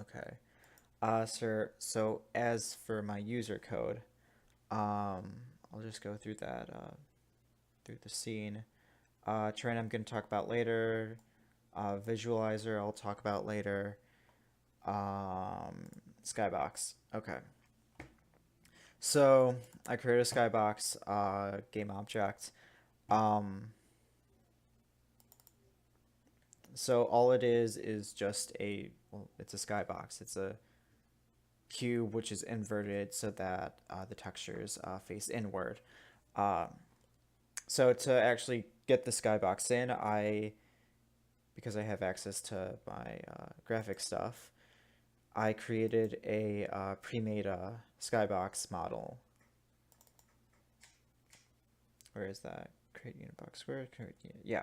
Okay. So as for my user code, I'll just go through that through the scene. Terrain I'm going to talk about later. Visualizer I'll talk about later. Skybox. Okay. So I created a skybox game object. Um, so all it is just well, it's a skybox. It's a cube which is inverted so that the textures face inward. Um, so to actually get the skybox in, because I have access to my graphic stuff, I created a pre-made skybox model. Where is that? Create unit box square. Create unit. Yeah.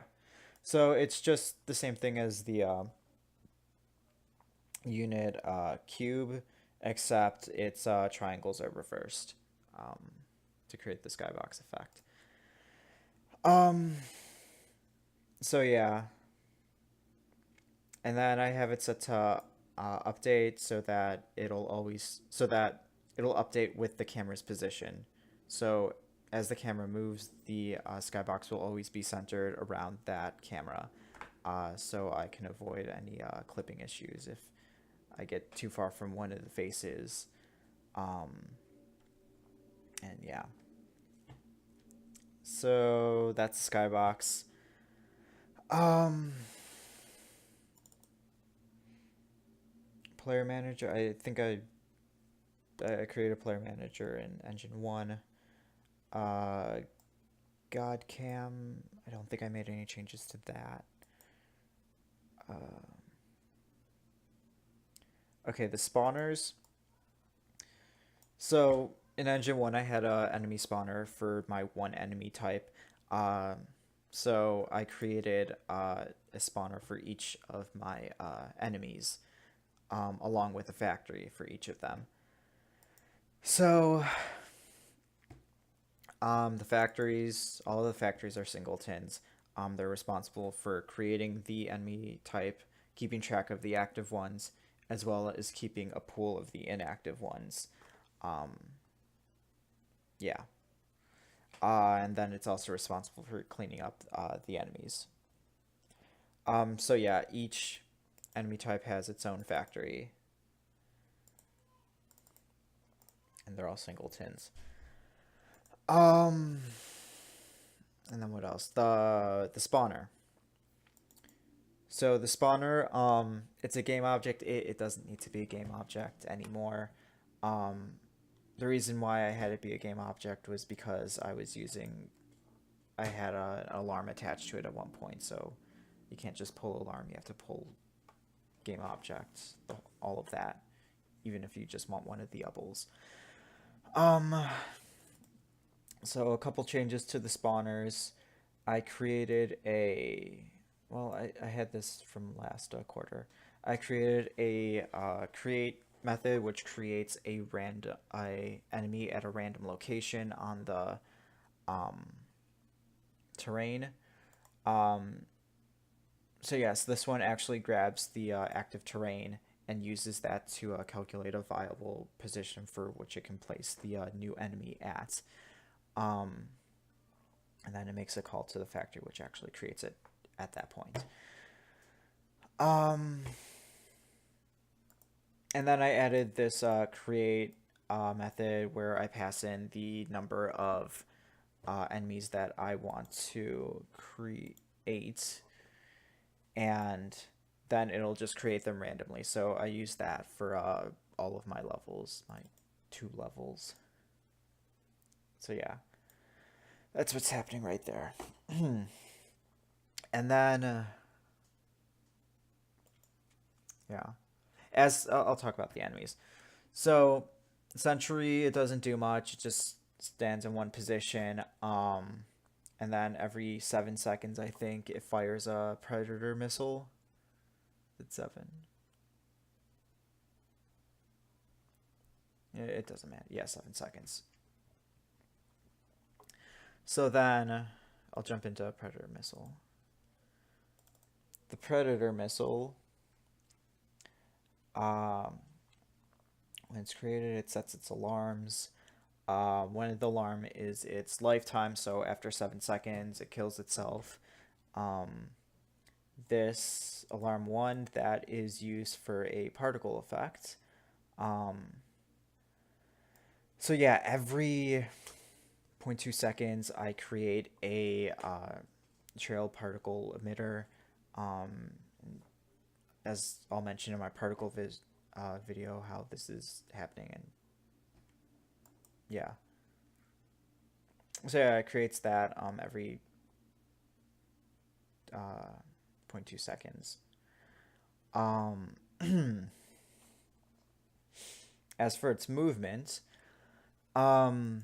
So it's just the same thing as the unit cube, except its triangles are reversed um, to create the skybox effect. Um, so yeah, and then I have it set to update so that it'll update with the camera's position. So as the camera moves, the skybox will always be centered around that camera. So I can avoid any clipping issues if I get too far from one of the faces. Um, and yeah. So that's the skybox. Um, Player manager. I think I created a player manager in Engine 1. Uh, God Cam. I don't think I made any changes to that. Uh, okay, the spawners. So in Engine 1, I had a enemy spawner for my one enemy type. So I created a spawner for each of my enemies, along with a factory for each of them. So all of the factories are singletons. They're responsible for creating the enemy type, keeping track of the active ones, as well as keeping a pool of the inactive ones. Um, yeah. And then it's also responsible for cleaning up the enemies. So yeah, each enemy type has its own factory, and they're all singletons. Um, and then what else? The spawner. So the spawner, it's a game object. It doesn't need to be a game object anymore. Um, the reason why I had it be a game object was because I had an alarm attached to it at one point, so you can't just pull alarm. You have to pull game objects, all of that, even if you just want one of the doubles. Um, so a couple changes to the spawners. I created I had this from last quarter. I created a create method which creates a enemy at a random location on the um, terrain. Um, so yes, this one actually grabs the active terrain and uses that to calculate a viable position for which it can place the new enemy at. Um, and then it makes a call to the factory, which actually creates it at that point. Um, and then I added this create method where I pass in the number of enemies that I want to create, and then it'll just create them randomly. So I use that for all of my levels, my 2 levels. So yeah, that's what's happening right there. And then, yeah, as I'll talk about the enemies. So Sentry, it doesn't do much. It just stands in one position. And then every 7 seconds, I think it fires a Predator missile. It's 7. It doesn't matter. Yeah, 7 seconds. So then I'll jump into Predator missile. The Predator missile Um, when it's created, it sets its alarms. When the alarm is its lifetime, so after 7 seconds, it kills itself. Um, this alarm 1 that is used for a particle effect. Um, so yeah, every zero point 0.2 seconds, I create a trail particle emitter. Um, as I'll mention in my particle video, how this is happening, and yeah. So yeah, it creates that every 0.2 seconds. Um, as for its movement, um,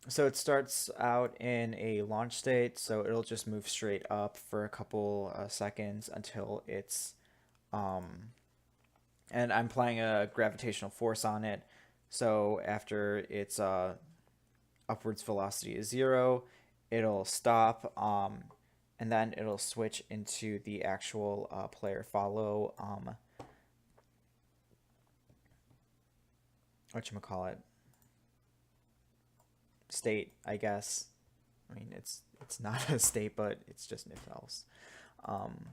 so it starts out in a launch state, so it'll just move straight up for a couple seconds until it's, and I'm applying a gravitational force on it. So after its upwards velocity is 0, it'll stop, and then it'll switch into the actual player follow, whatchamacallit, state, I guess. I mean, it's not a state, but it's just if else. Um,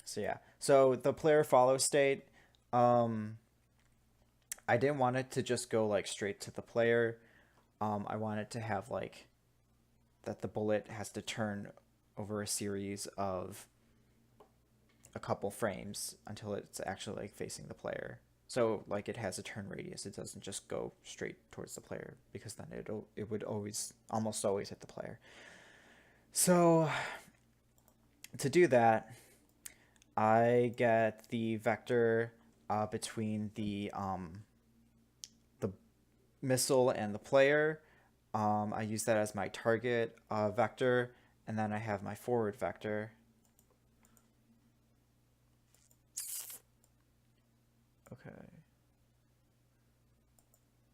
so yeah, so the player follow state, um, I didn't want it to just go like straight to the player. I want it to have like that the bullet has to turn over a series of a couple frames until it's actually like facing the player. So like it has a turn radius. It doesn't just go straight towards the player, because then it would almost always hit the player. So to do that, I get the vector between the missile and the player. I use that as my target vector, and then I have my forward vector. Okay.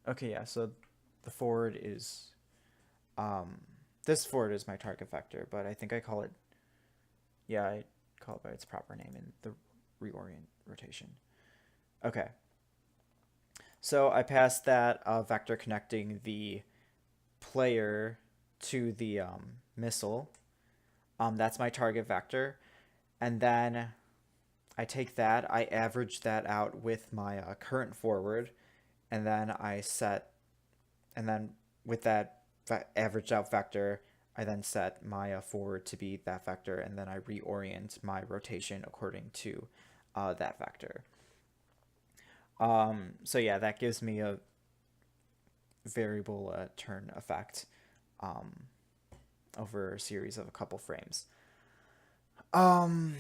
Okay, yeah, so the forward is, um, this forward is my target vector, but I think I call it, yeah, I call it by its proper name in the reorient rotation. Okay. So I pass that vector connecting the player to the missile. That's my target vector. And then I take that, I average that out with my current forward, and then I set, and then with that averaged out vector, I then set my forward to be that vector, and then I reorient my rotation according to that vector. So yeah, that gives me a variable turn effect um, over a series of a couple frames. Um,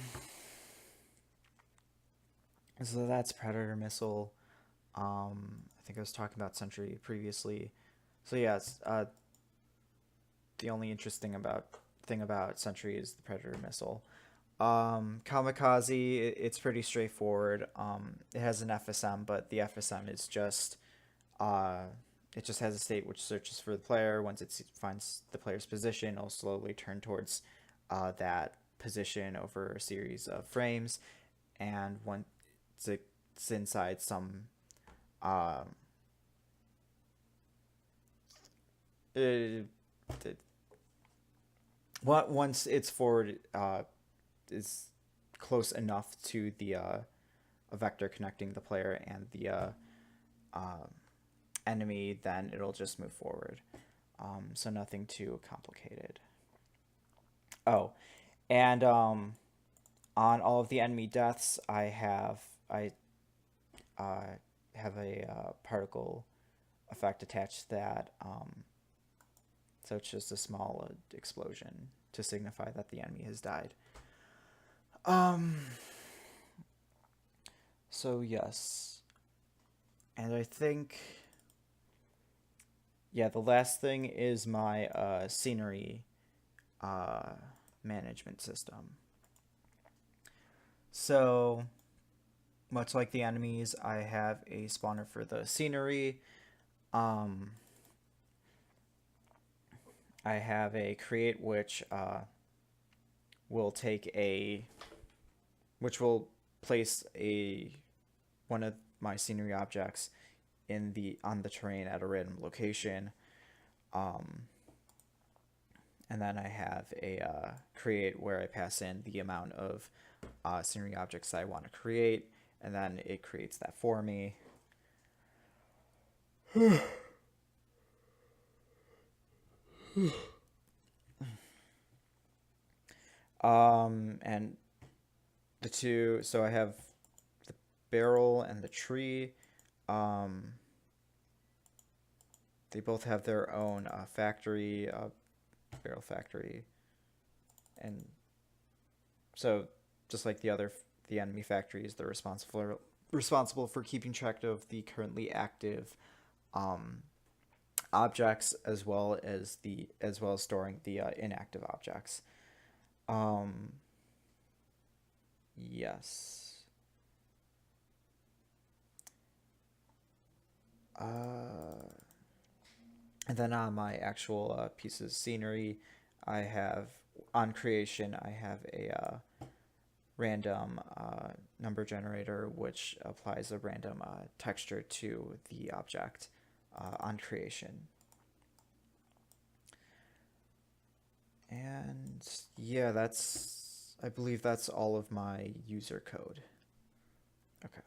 so that's Predator Missile. I think I was talking about Sentry previously. So yeah, the only interesting thing about Sentry is the Predator Missile. Kamikaze, it's pretty straightforward. It has an FSM, but the FSM is just it just has a state which searches for the player. Once it finds the player's position, it'll slowly turn towards that position over a series of frames, and once it's inside some uh, it, once it's forward is close enough to the a vector connecting the player and the uh, enemy, then it'll just move forward. So nothing too complicated. Oh, and on all of the enemy deaths, I have a particle effect attached to that. So it's just a small explosion to signify that the enemy has died. Um. So yes, and I think, yeah, the last thing is my scenery management system. So much like the enemies, I have a spawner for the scenery. Um, I have a create will take a which will place a one of my scenery objects on the terrain at a random location. Um, and then I have a create where I pass in the amount of scenery objects I want to create, and then it creates that for me. And the two, so I have the barrel and the tree. Um, they both have their own factory, barrel factory, and so just like the enemy factories, they're responsible for keeping track of the currently active um, objects as well as storing the inactive objects. Um, yes. Uh, and then on my actual pieces of scenery, I have on creation I have a random number generator which applies a random texture to the object on creation. And yeah, I believe that's all of my user code. Okay.